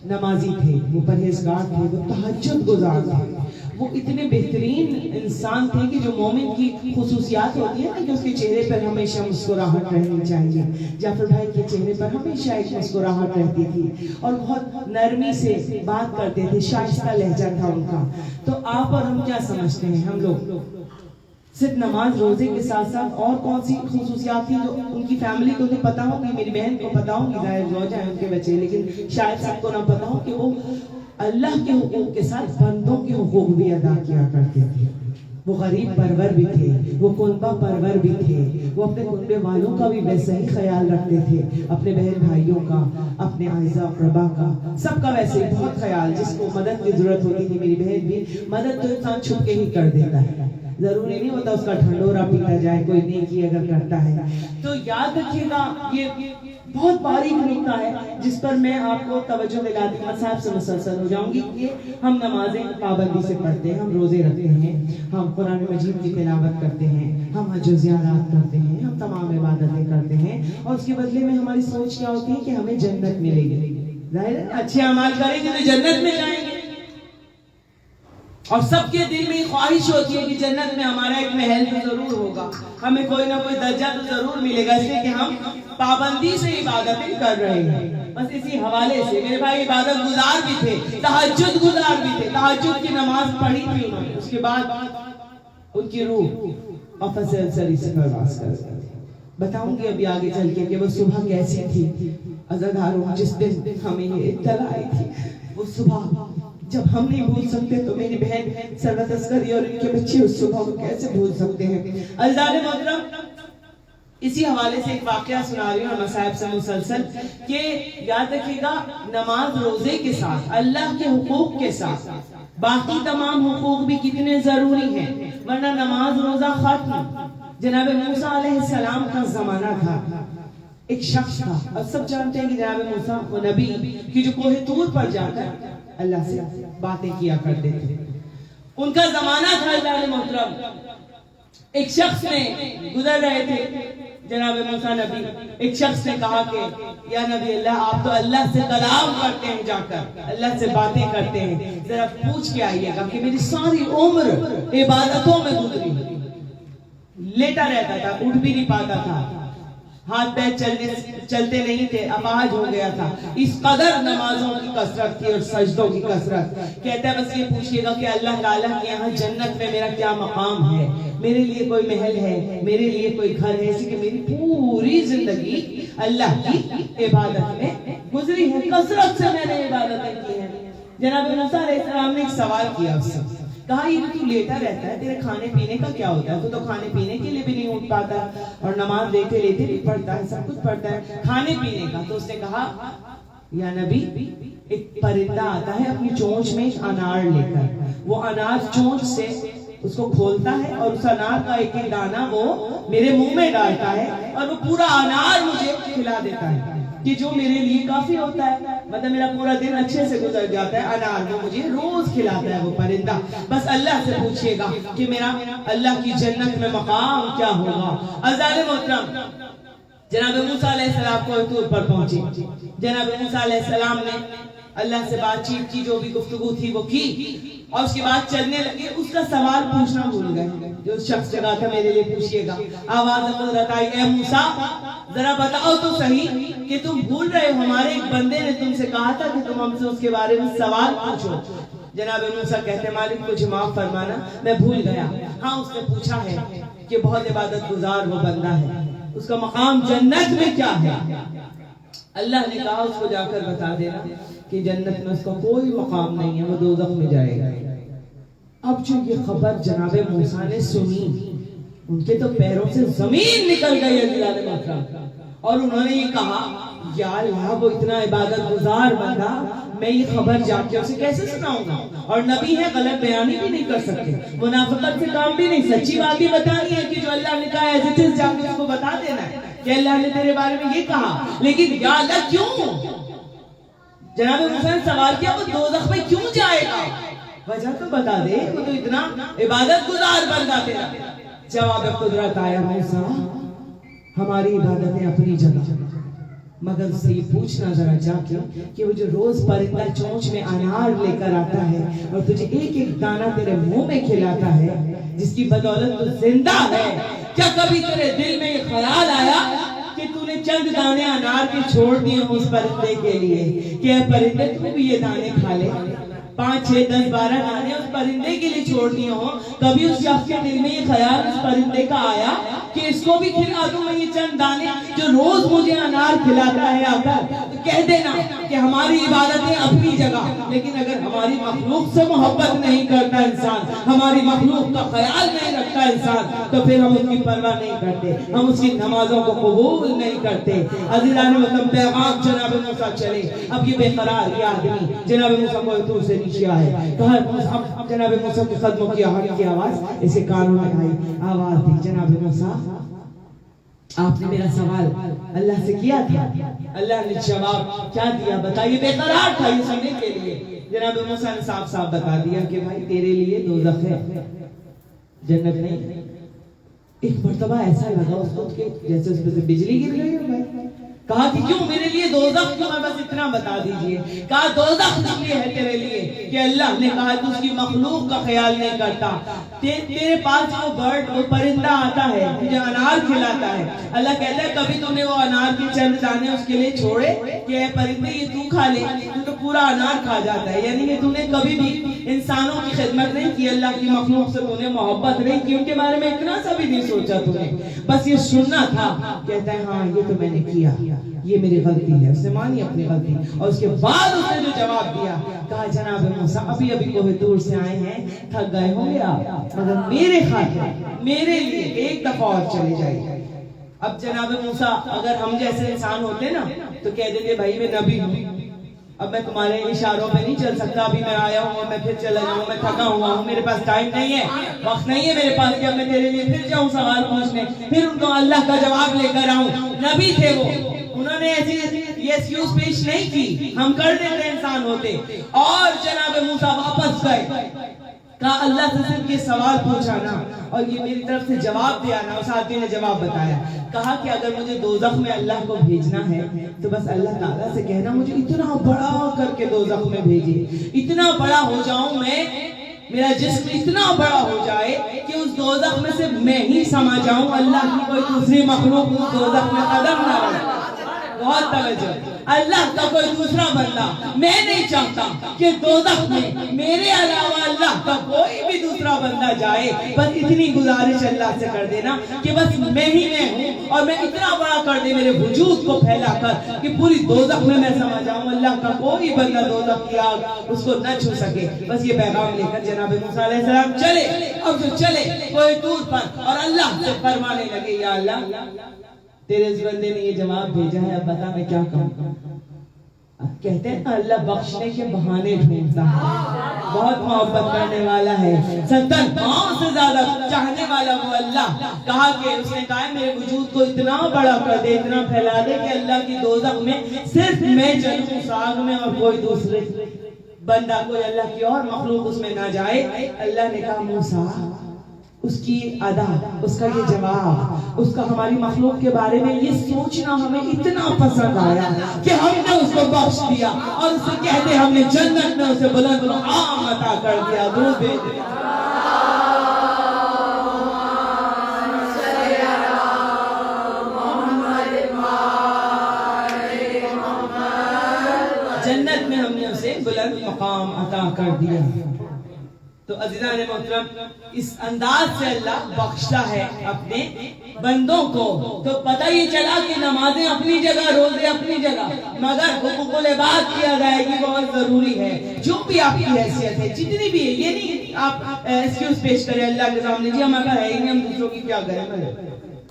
Speaker 1: نمازی تھے, وہ پرہیزگار تھے, وہ تہجد گزار تھے, وہ اتنے بہترین انسان تھے کہ جو مومن کی خصوصیات ہوتی ہیں نا کہ اس کے چہرے پر ہمیشہ مسکراہٹ رہنی چاہیے. جعفر بھائی کے چہرے پر ہمیشہ ایک مسکراہٹ رہتی تھی, اور بہت نرمی سے بات کرتے تھے, شائستہ لہجہ تھا ان کا. تو آپ اور ہم کیا سمجھتے ہیں, ہم لوگ صرف نماز روزے کے ساتھ ساتھ اور کون سی خصوصیات تھی جو ان کی فیملی کو تو پتا ہو, کہ میری بہن کو پتا ہو کہ ظاہر زوجہ ہیں ان کے بچے, لیکن شاید سب کو نہ پتا ہو کہ وہ اللہ کے حقوق کے ساتھ بندوں کے حقوق بھی ادا کیا کرتے تھے. وہ غریب پرور بھی تھے, وہ کنبہ پرور بھی تھے, وہ اپنے کنبے والوں کا بھی ویسے ہی خیال رکھتے تھے, اپنے بہن بھائیوں کا, اپنے اعزاء اقربا کا, سب کا ویسے ہی بہت خیال. جس کو مدد کی ضرورت ہوتی تھی میری بہن بھی, مدد تو انسان چھپ کے ہی کر دیتا ہے, ضروری نہیں ہوتا اس کا ڈھنڈورا پیٹا جائے کوئی نیکی اگر کرتا ہے. تو یاد رکھیے گا یہ بہت باریک نکتہ ہے جس پر میں آپ کو توجہ دلاتی ہوں, صاحب سے مسلسل ہو جاؤں گی کہ ہم نمازیں پابندی سے پڑھتے ہیں, ہم روزے رکھتے ہیں, ہم قرآن مجید کی تلاوت کرتے ہیں, ہم حج و زیارات کرتے ہیں, ہم تمام عبادتیں کرتے ہیں, اور اس کے بدلے میں ہماری سوچ کیا ہوتی ہے کہ ہمیں جنت ملے گی. ظاہر ہے اچھے اعمال کریں گے تو جنت میں جائیں گے, اور سب کے دل میں خواہش ہوتی ہے کہ جنت میں ہمارا ایک محل تو ضرور ہوگا, ہمیں کوئی نہ کوئی درجہ تو ضرور ملے گا, اس لیے کہ ہم پابندی سے عبادتیں کر رہے ہیں. بس اسی حوالے سے میرے بھائی عبادت گزار بھی تھے, تہجد گزار بھی تھے, تہجد کی نماز پڑھی تھی انہوں نے, اس کے بعد ان کی روح آفس سری سے پرواز کر گئی. بتاؤں گی ابھی آگے چل کے کہ وہ صبح کیسی تھی. عزاداروں, جس دن ہمیں یہ اطلاع آئی تھی, وہ صبح جب ہم نہیں بھول سکتے تو میری بہن سروت عسکری اور ان کے بچے اس صبح کو کیسے بھول سکتے ہیں. عزیزان محترم, اسی حوالے سے ایک واقعہ سنا رہی ہوں مصائب سے مسلسل, کہ یاد رکھیے گا نماز روزے کے ساتھ, اللہ کے حقوق کے ساتھ باقی تمام حقوق بھی کتنے ضروری ہیں, ورنہ نماز روزہ ختم. جناب موسیٰ علیہ السلام کا زمانہ تھا, ایک شخص تھا, اور سب جانتے ہیں کہ جناب موسیٰ وہ نبی کہ جو کوہ طور پر جا کر اللہ سے باتیں کیا کرتے تھے, ان کا زمانہ تھا. عزیزان محترم, ایک شخص نے گزر رہے تھے, جناب موسیٰ نبی، ایک شخص نے کہا کہ یا نبی اللہ آپ تو اللہ سے کلام کرتے ہیں، جا کر اللہ سے باتیں کرتے ہیں، ذرا پوچھ کے آئیے گا کہ میری ساری عمر عبادتوں میں گزری، لیٹا رہتا تھا، اٹھ بھی نہیں پاتا تھا، ہاتھ پیر چلتے نہیں تھے، اپاہج ہو گیا تھا، اس قدر نمازوں کی کثرت تھی اور سجدوں کی کثرت۔ کہتا ہے بس یہ پوچھئے گا کہ اللہ تعالیٰ کے یہاں جنت میں میرا کیا مقام ہے، میرے لیے کوئی محل ہے، میرے لیے کوئی گھر ہے، اسی کہ میری پوری زندگی اللہ کی عبادت میں گزری ہے، کثرت سے میں نے عبادتیں کی ہیں۔ جناب موسیٰ علیہ السلام نے ایک سوال کیا اس سے، کہا یہ تو لیٹا رہتا ہے، تیرے کھانے پینے کا کیا ہوتا ہے؟ تو کھانے پینے کے لیے بھی نہیں اٹھ پاتا اور نماز لیتے لیتے بھی پڑھتا ہے، سب کچھ پڑھتا ہے، کھانے پینے کا؟ تو اس نے کہا یا نبی ایک پرندہ آتا ہے اپنی چونچ میں ایک انار لے کر، وہ انار چونچ سے اس کو کھولتا ہے اور اس انار کا ایک ایک دانہ وہ میرے منہ میں ڈالتا ہے اور وہ پورا انار مجھے کھلا دیتا ہے، کہ جو میرے لیے کافی ہوتا ہے، مطلب میرا پورا دن اچھے سے گزر جاتا ہے، انار وہ مجھے روز کھلاتا ہے وہ پرندہ۔ بس اللہ سے پوچھئے گا کہ میرا اللہ کی جنت میں مقام کیا ہوگا۔ عزیزان محترم، جناب موسیٰ علیہ السلام کو طور پر پہنچے، جناب موسیٰ علیہ السلام نے اللہ سے بات چیت کی، جو بھی گفتگو تھی وہ کی، اور اس کے بعد چلنے لگے۔ اس کا سوال پوچھنا بھول گئے، جو شخص جگہ تھا میرے لیے پوچھئے گا۔ آواز قدرت آئی، اے موسیٰ ذرا بتاؤ تو صحیح کہ تم بھول رہے ہو، ہمارے ایک بندے نے تم سے کہا تھا کہ تم ہم سے اس کے بارے میں سوال پوچھو۔ جناب موسیٰ کہتے ہیں مالک مجھے معاف فرمانا، میں بھول گیا۔ ہاں اس نے پوچھا ہے کہ بہت عبادت گزار وہ بندہ ہے، اس کا مقام جنت میں کیا ہے؟ اللہ نے کہا اس کو جا کر بتا دینا کہ جنت میں اس کا کوئی مقام نہیں ہے، وہ دوزخ میں جائے گا۔ اب جو یہ خبر جناب موسیٰ نے سنی، ان کے تو پیروں سے زمین نکل گئی اللہ محترم، اور انہوں نے یہ کہا یا اللہ وہ اتنا عبادت گزار بندہ، میں یہ خبر جا کے اسے کیسے سناؤں گا؟ اور نبی ہے، غلط بیانی بھی نہیں کر سکتے، منافقت سے کام بھی نہیں، سچی بات ہی بتانی ہے کہ جو اللہ نے کہا ہے ایسے جا کے اس کو بتا دینا ہے کہ اللہ نے تیرے بارے میں یہ کہا۔ لیکن یا اللہ کیوں؟ جناب موسیٰ نے سوال کیا وہ دوزخ میں کیوں جائے گا؟ وجہ تو بتا دے، وہ تو اتنا عبادت گزار بندہ تیرا۔ جواب قدرت آیا موسیٰ ہماری عبادتیں اپنی جگہ، مگر سے یہ پوچھنا ذرا جا کے کہ وہ جو روز پرندہ چونچ میں انار لے کر آتا ہے اور تجھے ایک ایک دانہ تیرے منہ میں کھلاتا ہے، جس کی بدولت تو زندہ ہے، کیا کبھی تیرے دل میں یہ خیال آیا کہ تو نے چند دانے انار کے چھوڑ دیے اس پرندے کے لیے کہ اے پرندے تو بھی یہ دانے کھا لے؟ 5 6 10 12 دانے اس پرندے کے لیے چھوڑ دیے ہوں، کبھی اس شخص کے دل میں یہ خیال اس پرندے کا آیا کہ اس کو بھی کھلا دوں میں یہ چند دانے جو روز مجھے انار کھلاتا ہے آ کر؟ کہہ دینا کہ ہماری عبادتیں اپنی جگہ، لیکن اگر ہماری مخلوق سے محبت نہیں کرتا انسان، ہماری مخلوق کا خیال نہیں رکھتا انسان، تو پھر ہم اس کی پرواہ نہیں کرتے، ہم اس کی نمازوں کو قبول نہیں کرتے۔ عزیزان وطن پیغام جناب موسیٰ چلے، اب یہ بے قرار یہ آدمی جناب موسیٰ کو دور سے نیچے آئے، کہا جناب موسیٰ کے قدموں کی آہٹ کی آواز اسے کانوں میں آئی، آواز دی جناب موسیٰ آپ نے میرا سوال اللہ سے کیا تھا، اللہ نے جواب کیا دیا بتائیے؟ بے قرار تھا یہ سننے کے لیے۔ جناب موسیٰ نے صاف صاف بتا دیا کہ بھائی تیرے لیے دوزخ ہے، جنت نہیں۔ ایک مرتبہ ایسا لگا اس کو کہ جیسے اس میں سے بجلی گر گئی ہو بھائی۔ کہا کہ کیوں میرے لیے دوزخ کیوں ہے؟ بس اتنا بتا دیجئے۔ کہا دوزخ اس لیے ہے تیرے لیے کہ اللہ نے کہا تو اس کی مخلوق کا خیال نہیں کرتا، تیرے پاس وہ برڈ وہ پرندہ آتا ہے جو انار کھلاتا ہے، اللہ کہتا ہے کبھی تم نے وہ انار کے چند دانے اس کے لیے چھوڑے کہ اے پرندے یہ تو کھا لے؟ تو پورا انار کھا جاتا ہے، یعنی کہ تم نے کبھی بھی انسانوں کی خدمت نہیں کی، اللہ کی مخلوق سے تم نے محبت نہیں کی، ان کے بارے میں اتنا سا بھی نہیں سوچا تم نے، بس یہ سننا تھا۔ کہتا ہے ہاں یہ تو میں نے کیا، یہ میری غلطی ہے، اس نے مانی اپنی غلطی، اور اس کے بعد اس نے جو جواب دیا کہا جناب موسیٰ ابھی ابھی کوہ طور سے آئے ہیں، تھک گئے ہوں گے آپ، مگر میرے خاطر میرے لیے ایک دفعہ اور چلے جائے۔ اب جناب موسیٰ اگر ہم جیسے انسان ہوتے نا تو کہہ دیتے بھائی میں نبی ہوں، اب میں تمہارے اشاروں پہ نہیں چل سکتا، ابھی میں آیا ہوں میں پھر چلا جاؤں، میں تھکا ہوا ہوں، میرے پاس ٹائم نہیں ہے، وقت نہیں ہے میرے پاس کہ اب میں تیرے لیے پھر جاؤں سوال پوچھنے، پھر ان کو اللہ کا جواب لے کر آؤں۔ نبی تھے وہ، انہوں نے ایسی یہ ایکسکیوز پیش نہیں کی، ہم کر دیتے انسان ہوتے۔ اور جناب موسیٰ واپس گئے، کہا اللہ سے صرف یہ سوال پوچھا نا اور یہ میری طرف سے جواب دیا نا. اس آدمی نے جواب بتایا, کہا کہ اگر مجھے دوزخ میں اللہ کو بھیجنا ہے تو بس اللہ تعالیٰ سے کہنا مجھے اتنا بڑا کر کے دوزخ میں بھیجے, اتنا بڑا ہو جاؤں میں, میرا جسم اتنا بڑا ہو جائے کہ اس دوزخ میں سے میں ہی سما جاؤں, اللہ کی کوئی دوسری مخلوق اس دوزخ میں قدم نہ رکھے. بہت توجہ, اللہ کا کوئی دوسرا بندہ, میں نہیں چاہتا کہ دوزخ میں میرے علاوہ اللہ کا کوئی بھی دوسرا بندہ جائے. بس اتنی گزارش اللہ سے کر دینا کہ بس میں ہی میں ہوں اور میں اتنا بڑا کر دے میرے وجود کو پھیلا کر کہ پوری دوزخ میں سما جاؤں, اللہ کا کوئی بندہ دوزخ کی آگ اس کو نہ چھو سکے. بس یہ پیغام لے کر جناب موسیٰ علیہ السلام چلے. اب جو چلے کوئی دور پر اور اللہ سے فرمانے لگے, یا اللہ تیرے اس بندے نے یہ جواب بھیجا ہے, اب بتا میں کیا کروں. کہتے ہیں اللہ بخشنے کے بہانے ڈھونڈتا ہے, بہت محبت کرنے والا ہے, 70 پاؤں سے زیادہ چاہنے والا وہ اللہ. کہا کہ اس نے کہا میرے وجود کو اتنا بڑا کر دے, اتنا پھیلا دے کہ اللہ کی دوزخ میں صرف میں جلوں اس آگ میں اور کوئی دوسرے بندہ, کوئی اللہ کی اور مخلوق اس میں نہ جائے. اللہ نے کہا موسیٰ اس کی ادا, اس کا یہ جواب, اس کا ہماری مخلوق کے بارے میں یہ سوچنا ہمیں اتنا پسند آیا کہ ہم نے اس کو بخش دیا اور اسے کہتے ہم نے جنت میں اسے بلند مقام عطا کر دیا. درود بھیج دیا. جنت میں ہم نے اسے بلند مقام عطا کر دیا. تو عزیزان محترم, اس انداز سے اللہ بخشتا ہے اپنے بندوں کو. تو پتہ یہ چلا کہ نمازیں اپنی جگہ, روزے اپنی جگہ, مگر حقوق العباد کیا جائے گی بہت ضروری ہے. جو بھی آپ کی حیثیت ہے, جتنی بھی ہے, یہ نہیں آپ ایکسکیوز پیش کریں اللہ کے سامنے, جی ہمارا ہے ہی نہیں, ہم دوسروں کی کیا کریں.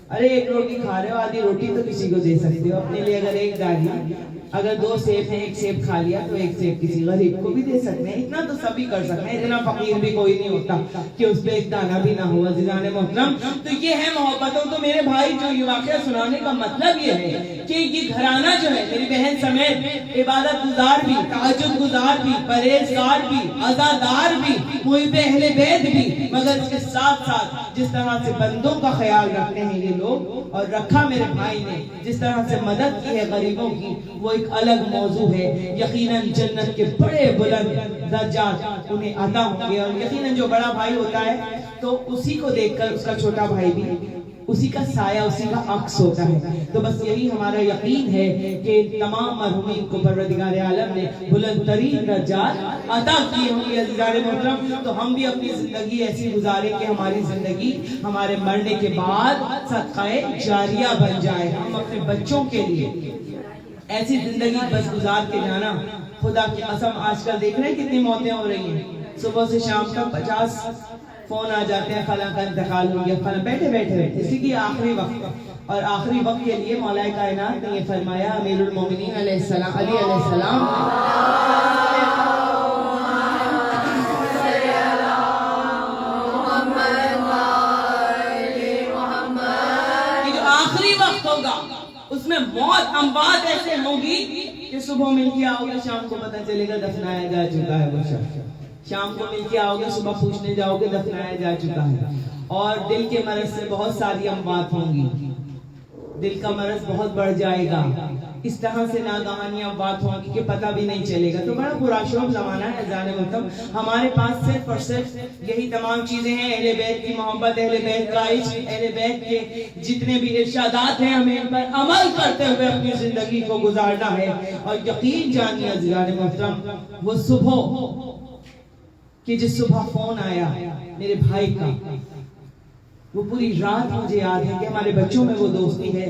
Speaker 1: ارے ایک روٹی کھا رہے ہو, آدھی روٹی تو کسی کو دے سکتے ہو اپنے لیے. اگر ایک داری, اگر 2 سیب ہیں, ایک سیب کھا لیا تو ایک سیب کسی غریب کو بھی دے سکتے ہیں. اتنا تو سبھی کر سکتے ہیں, اتنا فقیر بھی کوئی نہیں ہوتا کہ اس پہ ایک دانہ بھی نہ ہو. عزیزان محترم, تو یہ ہے محبتوں. تو میرے بھائی جو یہ واقعہ سنانے کا مطلب یہ ہے کہ یہ گھرانہ جو ہے, میری بہن سمیت عبادت گزار بھی, تہجد گزار بھی, پرہیزگار بھی, عزادار بھی, محب اہل بیت بھی, مگر اس کے ساتھ ساتھ جس طرح سے بندوں کا خیال رکھتے ہیں یہ لوگ, اور رکھا میرے بھائی نے, جس طرح سے مدد کی ہے غریبوں کی, وہ ایک الگ موضوع ہے. یقیناً جنت کے بڑے بلند درجات انہیں عطا ہوں گے, اور یقیناً جو بڑا بھائی ہوتا ہے تو اسی کو دیکھ کر اس کا چھوٹا بھائی بھی اسی کا سایہ, اسی کا عکس ہوتا ہے. تو بس یہی ہمارا یقین ہے کہ تمام مرحومین کو پروردگار عالم نے بلند ترین درجات عطا کیے ہوں گے. عزیزان محترم, تو ہم بھی اپنی زندگی ایسی گزاریں کہ ہماری زندگی ہمارے مرنے کے بعد صدقہ جاریہ بن جائے. ہم اپنے بچوں کے لیے ایسی زندگی بس گزار کے جانا. خدا کی قسم آج کل دیکھ رہے ہیں کتنی موتیں ہو رہی ہیں, صبح سے شام تک 50 فون آ جاتے ہیں, فلاں کا انتقال ہو گیا, فلاں, بیٹھے بیٹھے اسی کی آخری وقت. اور آخری وقت کے لیے مولا کائنات نے یہ فرمایا, امیر المومنین علیہ السلام, علی علیہ السلام, کہ جو آخری وقت ہوگا اس میں موت اموات ایسے ہوگی کہ صبح مل کے آؤ گے, شام کو پتہ چلے گا دفنایا جا چکا ہے وہ شخص. شام کو مل کے آؤ گے, صبح پوچھنے جاؤ گے, دفنایا جا چکا ہے. اور دل کے مرض سے بہت ساری اموات ہوں گی, دل کا مرض بہت بڑھ جائے گا. اس طرح سے ناگہانی اموات ہوں گی کہ پتہ بھی نہیں چلے گا. تو بڑا پراشوب زمانہ ہے عزیزان محترم. ہمارے پاس صرف اور صرف یہی تمام چیزیں ہیں, اہل بیت کی محبت, اہل بیت کا عشق, اہل بیت کے جتنے بھی ارشادات ہیں ہمیں ان پر عمل کرتے ہوئے اپنی زندگی کو گزارنا ہے. اور یقین جانیے عزیزان محترم, وہ صبح کہ جس صبح فون آیا میرے بھائی کا, وہ پوری رات مجھے یاد ہے کہ ہمارے بچوں میں وہ دوستی ہے.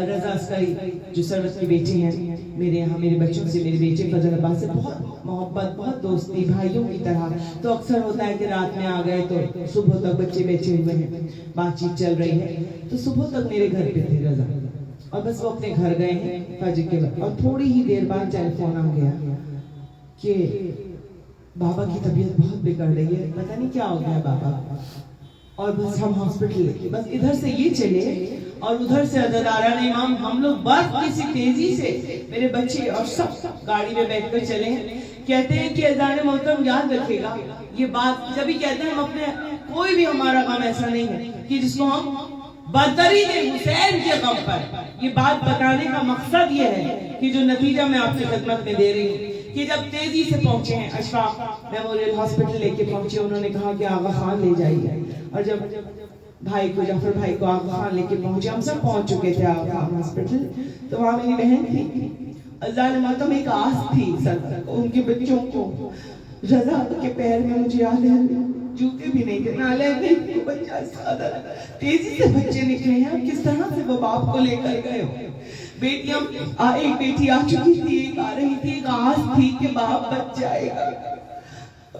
Speaker 1: رضا اسکری جو سروس کی بیٹی ہیں, میرے یہاں میرے بچوں سے, میرے بیٹے فضل عباس سے بہت محبت, بہت دوستی, بھائیوں کی طرح. تو اکثر ہوتا ہے کہ رات میں آ گئے تو صبح تک بچے بیٹھے ہوئے ہیں, بات چیت چل رہی ہے, تو صبح تک میرے گھر پہ تھے رضا, اور بس وہ اپنے گھر گئے ہیں فجر کے وقت. اور تھوڑی ہی دیر بعد ٹیلی فون آ گیا کہ بابا کی طبیعت بہت بگڑ رہی ہے, پتہ نہیں کیا ہو گیا بابا. اور بس ہم ہاسپٹل لے, بس ادھر سے یہ چلے اور ادھر سے عزاداران امام, ہم لوگ بس کسی تیزی سے میرے بچے اور سب گاڑی میں بیٹھ کر چلے ہیں. کہتے ہیں کہ اذان محترم یاد رکھے گا یہ بات جب بھی کہتے ہیں ہم اپنے کوئی بھی ہمارا غم ایسا نہیں ہے کہ جس کو ہم بدترین حسین کے غم پر یہ بات بتانے کا مقصد یہ ہے کہ جو نتیجہ میں آپ کی خدمت میں دے رہی ہوں کہ جب تیزی سے پہنچے ہیں اشفاق میموریل ہاسپٹل لے کے پہنچے انہوں نے کہا کہ آغا خان لے جائیے اور جب بھائی کو جعفر بھائی کو آغا خان لے کے پہنچے ہم سب پہنچ چکے تھے آغا خان ہاسپٹل تو وہاں میری بہن تھی اذان محترم ایک آس تھی سر ان کے بچوں کو رضا کے پیر میں مجھے یاد ہے جوتے بھی نہیں تھے نالے نہیں بچہ سادہ تیزی سے بچے نکلے ہیں کس طرح سے وہ باپ کو لے کر گئے ہو بیٹیاں ایک بیٹی آ چکی تھی ایک آ رہی تھی ایک آس تھی کہ باپ بچ جائے گا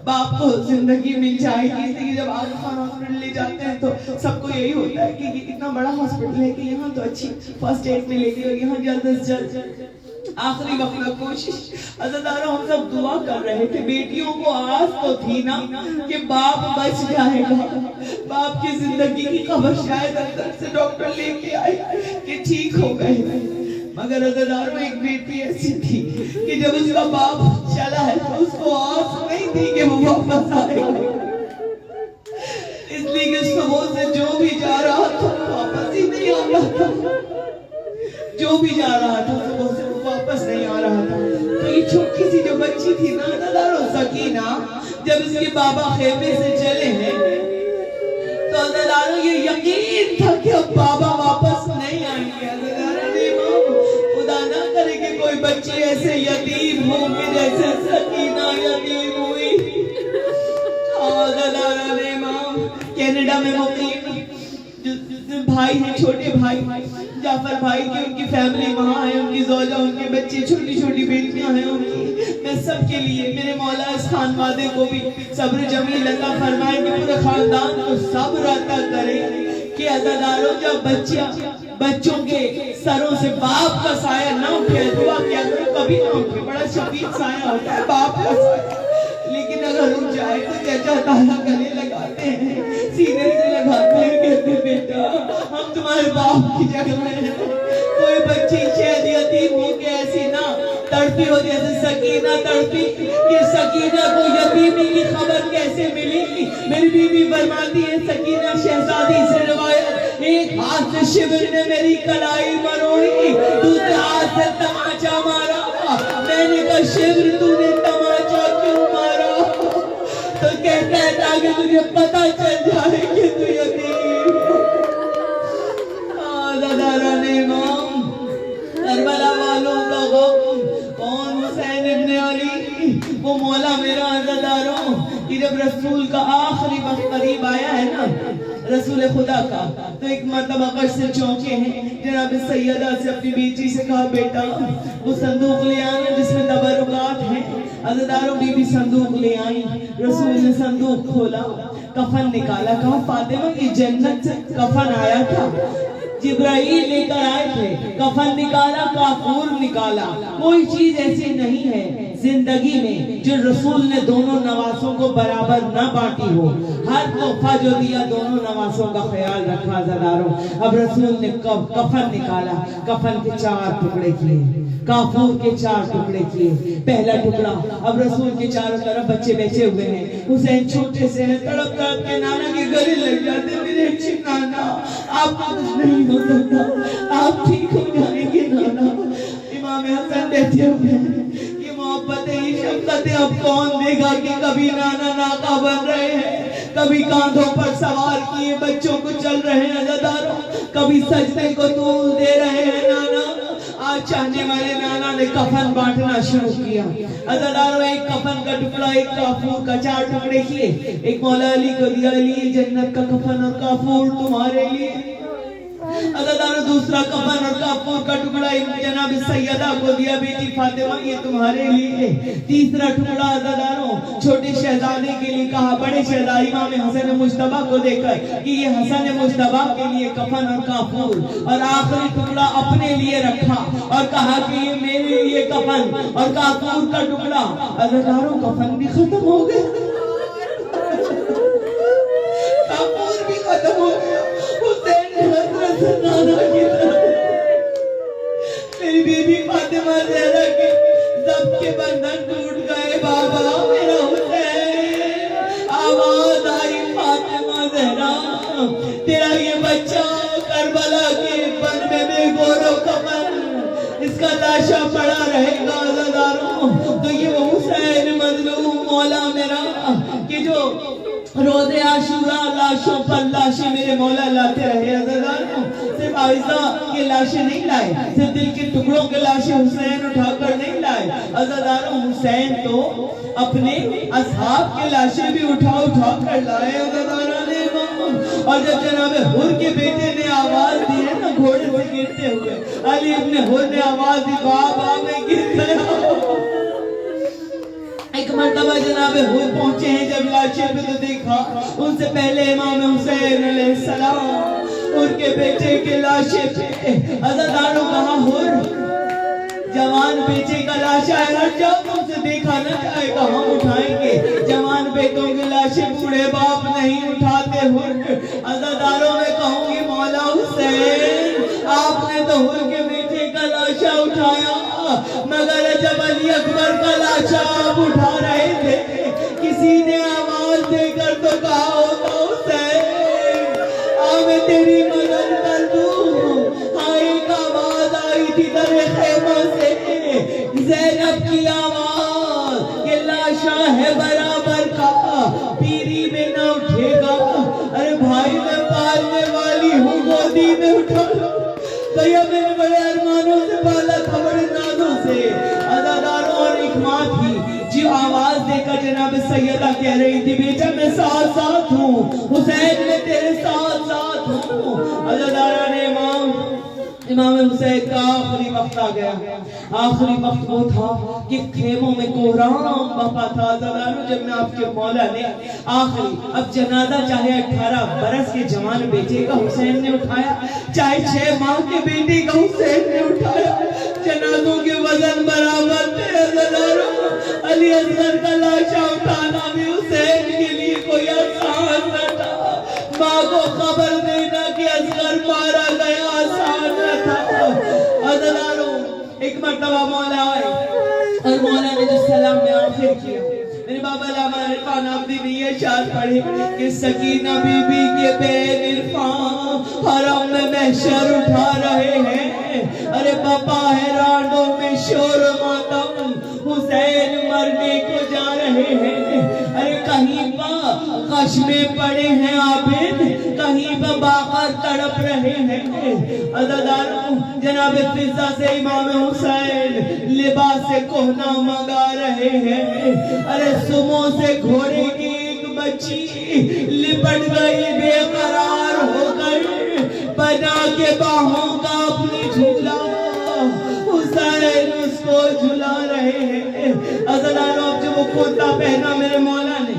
Speaker 1: باپ کو زندگی مل جائے گی لیکن جب آغا خان ہاسپٹل لے جاتے ہیں تو سب کو یہی ہوتا ہے کہ یہ اتنا بڑا ہاسپٹل ہے کہ یہاں تو اچھی فرسٹ ایڈ ملے گی اور یہاں جلد از جلد آخری وقت میں کوشش عزیزانو ہم سب دعا کر رہے تھے بیٹیوں کو آس تو تھی نا کہ باپ بچ جائے گا باپ کی زندگی کی خبر شاید اندر سے ڈاکٹر لے کے آئے کہ ٹھیک ہو گئے مگر عزیزانو ایک بیٹی ایسی تھی کہ جب اس کا باپ چلا ہے تو اس کو آس نہیں تھی کہ وہ واپس آئے گا اس لیے کہ صبح سے جو بھی جا رہا تھا واپس ہی نہیں آ رہا تھا جو بھی جا رہا تھا صبح سے واپس نہیں آ رہا تھا تو یہ چھوٹی سی جو بچی تھی نا عزیزانو سکینہ جب اس کے بابا خیمے سے چلے ہیں تو عزیزانو یہ یقین تھا کہ اب بابا واپس نہیں آئیں گے خدا نہ کرے کہ کوئی بچے ایسے یتیم ہوں کہ جیسے سکینہ یتیم ہوئی کینیڈا میں مقیم بھائی ہیں چھوٹے بھائی جعفر بھائی کی ان کی فیملی وہاں ہے ان کی زوجہ ان کے بچے چھوٹی چھوٹی بیٹیاں ہیں ان کی میں سب کے لیے میرے مولا اس خانوادے کو بھی صبر جمیل عطا فرمائے کہ پورے خاندان کو صبر عطا کرے کہ عزیزانو جب بچوں کے سروں سے باپ کا سایہ نہ اٹھے دعا کیا کرو کبھی نہ اٹھے بڑا شدید سایہ ہوتا ہے باپ کا سایہ لیکن اگر اٹھ جائے تو چچا تالا گلے لگاتے ہیں سینے سے لگاتے ہیں کہتے بیٹا ہم تمہارے باپ کی جگہ میں ہیں کوئی بچی شاید یتیم ہو کے ایسی نہ تڑپی ہو جیسے سکینہ تڑپی کہ سکینہ کو یتیمی کی خبر کیسے ملی میری بیوی فرماتی ہے سکینہ شہزادی سے روایت ایک ہاتھ سے شبر نے میری کلائی مروڑی دوسرے ہاتھ سے تماچا مارا میں نے کہا شبر تو نے تماچا کیوں مارا تو کہتا ہے تاکہ تجھے پتا چل جائے کہ تو یتیم داداران امام کربلا والوں کا غم کون حسین ابن علی وہ مولا میرا عزاداروں کہ جب رسول کا آخری وقت قریب آیا ہے نا رسول خدا کا تو ایک مرتبہ غش سے چونکے ہیں جناب سیدہ سے اپنی بیٹی سے کہا بیٹا وہ صندوق لے آنا جس میں تبرکات ہیں عزاداروں بی بی صندوق لے آئی رسول نے صندوق کھولا کفن نکالا کہا فاطمہ یہ جنت سے کفن آیا تھا جبرائیل لے کر آئے تھے کفن نکالا کافور نکالا کوئی چیز ایسی نہیں ہے زندگی میں جو رسول نے دونوں نواسوں کو برابر نہ بانٹی ہو ہر تحفہ جو دیا دونوں نواسوں کا خیال رکھا عزاداروں اب رسول نے کفن نکالا کفن کے 4 ٹکڑے کیے کافور کے 4 ٹکڑے کیے پہلا ٹکڑا اب رسول کے چاروں طرف بچے بیٹھے ہوئے ہیں حسین چھوٹے سے ہیں تڑپ تڑپ کے نانا کے گلے لگ جاتے میرے اچھے نانا آپ کو کچھ نہیں ہو سکتا آپ ٹھیک ہو جائیں گے نانا امام حسن بیٹھے ہوئے ہیں یہ محبتیں یہ شفقتیں اب کون دے گا کہ کبھی نانا ناقا بن رہے ہیں کبھی کاندھوں پر سوار کیے بچوں کو چل رہے ہیں عزاداروں کبھی سجدے کو طول دے رہے ہیں نانا آج چاہنے والے نانا نے کفن بانٹنا شروع کیا عزاداروں ایک کفن کا ٹکڑا ایک کافور کا 4 ٹکڑے کیے ایک مولا علی کو دیا علی جنت کا کفن اور کافور تمہارے لیے عزاداروں دوسرا کفن اور کافور کا ٹکڑا جناب سیدہ کو دیا بیٹی فاطمہ یہ تمہارے لیے تیسرا ٹکڑا عزاداروں چھوٹے شہزادے کے لیے کہا بڑے شہزادے امام حسن مجتبیٰ کو دے کر کہ یہ حسن مجتبیٰ کے لیے کفن اور کافور اور آخری ٹکڑا اپنے لیے رکھا اور کہا کہ یہ میرے لیے کفن اور کافور کا ٹکڑا عزاداروں کفن بھی ختم ہو گیا کافور بھی ختم ہو گیا نانا کی طرف میری بیوی فاطمہ زہرا کے ضبط کے بندھن ٹوٹ گئے کربلا کے بن میں بے گور و کمر اس کا لاشا پڑا رہے گا عزاداروں. تو یہ وہ حسین مظلوم مولا میرا کہ جو روز عاشورہ لاشوں پر لاشیں میرے مولا لاتے رہے عزاداروں. صرف عائشہ کے لاشیں نہیں لائے, صرف دل کے ٹکڑوں کے لاشیں حسین اٹھا کر نہیں لائے عزاداروں. حسین تو اپنے اصحاب کے لاشیں بھی اٹھا کر لائے عزاداروں نے. اور جب جناب حر کے بیٹے نے آواز دی ہے نا گھوڑے سے گرتے ہوئے, علی ابن حر نے آواز دی بابا میں گر گیا. ایک مرتبہ جناب حر پہنچے ہیں جب لاشیں پہ تو دیکھا ان سے پہلے امام حسین علیہ السلام ان کے بیٹے کے لاشیں پہ عزاداروں کہا حر جوان بیٹے کا لاشا ہے, ہٹ جاؤ, تم سے دیکھا نہ جائے گا, ہم اٹھائیں گے. جوان بیٹوں کے لاشیں بوڑھے باپ نہیں اٹھاتے. حر عزاداروں میں کہوں گی مولا حسین آپ نے تو حر کے بیٹے کا لاشا اٹھایا, مگر جب علی اکبر کا لاشا آپ اٹھا رہے تھے کسی نے آواز دے کر تو کہا ہوتا حسین میں تیری مدد کر دوں. ہاں ایک آواز آئی تھی در خیمہ سے, زینب کی آواز, یہ لاشا ہے برابر کا, پیری میں نہ اٹھے گا. ارے بھائی میں پالنے والی ہوں, گودی میں اٹھا لو. بھیا میرے بڑے ارمانوں سے پالا تھا, بڑے نازوں سے عزاداروں. اور ایک ماں تھی جو آواز دے کر جناب سیدہ کہہ رہی تھی بیٹا میں ساتھ ہوں, حسین میں تیرے ساتھ ہوں. عزاداروں نے امام حسین کا آخری وقت آ گیا. آخری وقت وہ تھا کہ خیموں میں کوہرام بپا تھا عزاداروں. جب میں آپ کے مولا نے آخری اب جنازہ چاہے 18 برس کے جوان بیٹے کا حسین نے اٹھایا, چاہے 6 ماہ کے بیٹے کا حسین نے اٹھایا, جنازوں کے وزن برابر تھے عزاداروں. علی اصغر کا لاشا اٹھانا بھی حسین کے لیے کوئی آسان نہ تھا. ماں کو خبر دینا کہ اصغر مارا گیا آسان نہ تھا عزاداروں. ایک مرتبہ مولا آئے اور مولا نے جو سلام میں آخر کیا, میرے بابا علامہ عرفان عبدی نے یہ شعر پڑھی کہ سکینہ بی بی کے بین عرفان حرم میں محشر اٹھا رہے ہیں. ارے پاپا حیرانوں میں شور ماتم, حسین مرنے کو جا رہے ہیں. ارے کہیں پا غش میں پڑے ہیں عابد, کہیں پا باقر تڑپ رہے ہیں عزاداروں. جناب فضہ سے امام حسین لباس کہنا منگا رہے ہیں. ارے سموں سے گھوڑے کی ایک بچی لپٹ گئی بے قرار ہو کر, بنا کے باہوں کا اپنی جھولا, حسین اس کو جھلا رہے ہیں عزاداروں. اب جو وہ کرتا پہنا میرے مولا نے,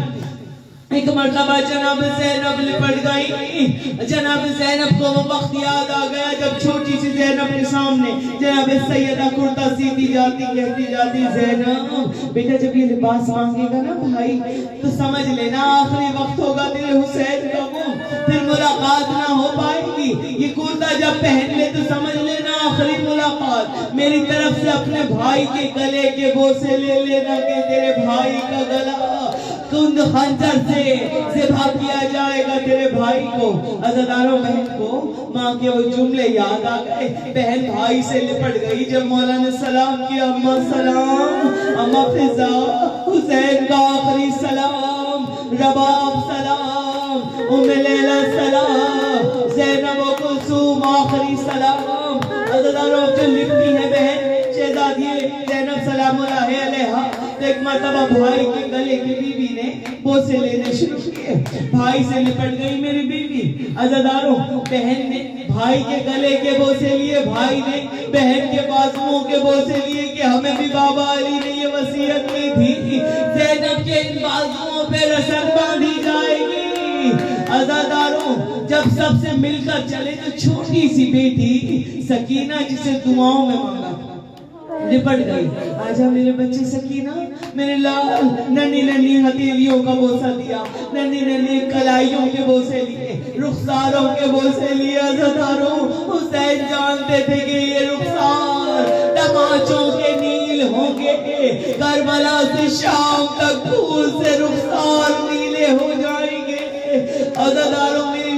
Speaker 1: ایک مرتبہ جناب زینب لپٹ گئی. جناب زینب کو وہ وقت یاد آ گیا جب چھوٹی سی زینب کے سامنے جناب سیدہ کرتا سیدھی جاتی کہتی جاتی زینب بیٹا جب یہ لباس مانگے گا نا بھائی تو سمجھ لینا آخری وقت ہوگا تیرے حسین کا, وہ پھر ملاقات نہ ہو پائے گی. یہ کرتا جب پہن لے تو سمجھ لینا آخری ملاقات. میری طرف سے اپنے بھائی کے گلے کے بوسے لے لینا کہ تیرے بھائی کا گلا کند خنجر سے ذبح کیا جائے گا تیرے بھائی کو. عزاداروں بہن کو ماں کے وہ جملے یاد آ گئے. بہن بھائی سے لپٹ گئی. جب مولا نے سلام کیا, اماں سلام, اماں فضا حسین کا آخری سلام, رباب سلام, ام لیلہ سلام, زینب و کلثوم آخری سلام. عزاداروں جو لکھتی ہے بہن شہزادی زینب سلام اللہ علیہا, تو ایک مرتبہ بھائی کے گلے کی بیوی نے بوسے لینے شروع کیے. بھائی سے لپٹ گئی میری بیوی. عزاداروں بہن نے بھائی کے گلے کے بوسے لیے, بھائی نے بہن کے بازوؤں کے بوسے لیے کہ ہمیں بھی بابا علی نے یہ وصیت کی تھی زینب کے ان بازوؤں پہ رسن باندھی جائے گی. عزاداروں جب سب سے مل کر چلے تو چھوٹی سی بیٹی سکینہ جسے دعاؤں میں مانگا لپٹ گئی. آجا میرے بچے سکینہ, میرے لال ننی ننی ہتھیلیوں کا بوسہ دیا, ننی ننی کلائیوں کے بوسے لیے, رخساروں کے بوسے لیے. عزاداروں حسین جانتے تھے کہ یہ رخسار تماچوں کے نیل ہوں گے, کربلا سے شام تک پھول سے رخسار نیلے ہو جائیں گے. عزاداروں میری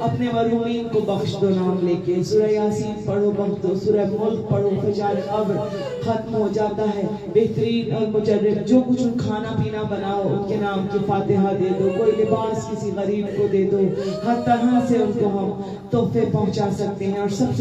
Speaker 1: اپنے مرحومین کو بخش دو نام لے کے. سورہ یاسین پڑھو بخش دو, سورہ ملک پڑھو, فجار قبر ختم ہو جاتا ہے. بہترین اور مجرب جو کچھ کھانا پینا بناؤ ان کے نام کی فاتحہ دے دو. کوئی لباس کسی غریب کو دے دو. ہر طرح سے ان کو ہم تحفے پہنچا سکتے ہیں. اور سب سے